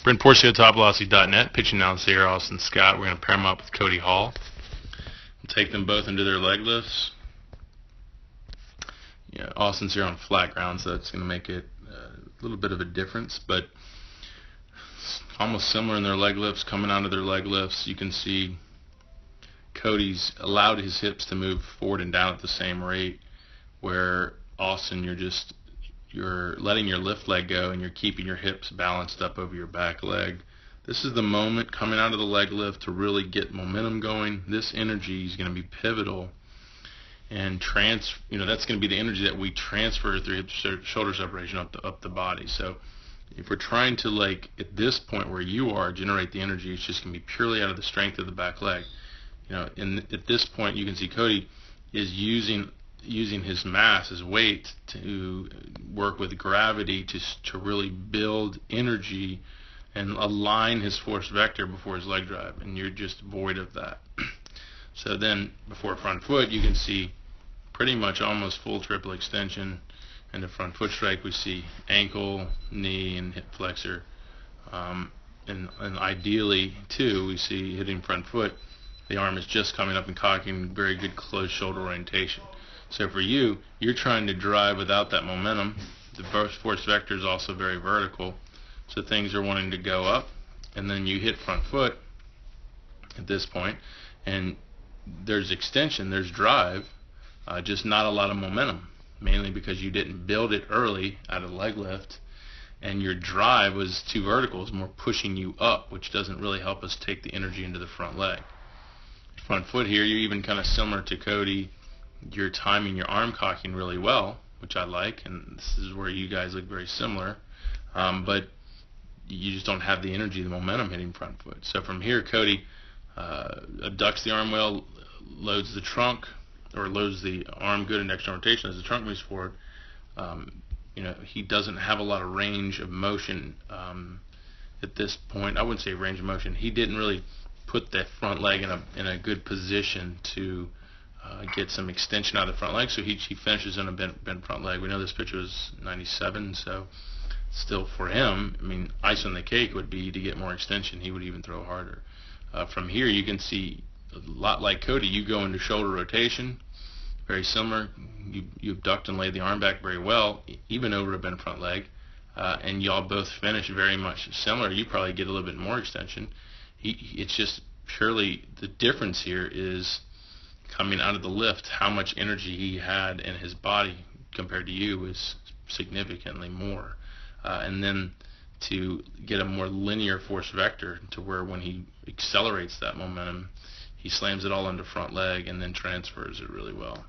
Brent Porcio, TopVelocity.net, pitching analysis here, Austin Scott. We're going to pair them up with Cody Hall. Take them both into their leg lifts. Yeah, Austin's here on flat ground, so that's going to make it a little bit of a difference, but almost similar in their leg lifts. Coming out of their leg lifts, you can see Cody's allowed his hips to move forward and down at the same rate, where Austin, you're letting your lift leg go and you're keeping your hips balanced up over your back leg. This is the moment coming out of the leg lift to really get momentum going. This energy is going to be pivotal, and that's going to be the energy that we transfer through hip shoulder separation up the body. So if we're trying to, like, at this point where you are, generate the energy, it's just going to be purely out of the strength of the back leg. And at this point, you can see Cody is using his mass, his weight, to work with gravity to really build energy and align his force vector before his leg drive, and you're just void of that. So then before front foot, you can see pretty much almost full triple extension. And the front foot strike, we see ankle, knee, and hip flexor. And ideally, too, we see hitting front foot, the arm is just coming up and cocking, very good closed shoulder orientation. So for you, you're trying to drive without that momentum. The force vector is also very vertical, so things are wanting to go up, and then you hit front foot at this point, and there's extension, there's drive, just not a lot of momentum, mainly because you didn't build it early out of the leg lift, and your drive was too vertical, it's more pushing you up, which doesn't really help us take the energy into the front leg. Front foot here, you're even kind of similar to Cody. You're timing your arm cocking really well, which I like, and this is where you guys look very similar, but you just don't have the energy, the momentum hitting front foot. So from here, Cody abducts the arm well, loads the trunk, or loads the arm good in external rotation as the trunk moves forward. He doesn't have a lot of range of motion at this point. I wouldn't say range of motion. He didn't really put that front leg in a good position to get some extension out of the front leg, so he finishes in a bent front leg. We know this pitcher was 97, so still for him, I mean, ice on the cake would be to get more extension. He would even throw harder. From here, you can see a lot like Cody, you go into shoulder rotation, very similar. You abduct and lay the arm back very well, even over a bent front leg, and y'all both finish very much similar. You probably get a little bit more extension. It's just purely the difference here is coming out of the lift, how much energy he had in his body compared to you was significantly more. And then to get a more linear force vector to where when he accelerates that momentum, he slams it all into front leg and then transfers it really well.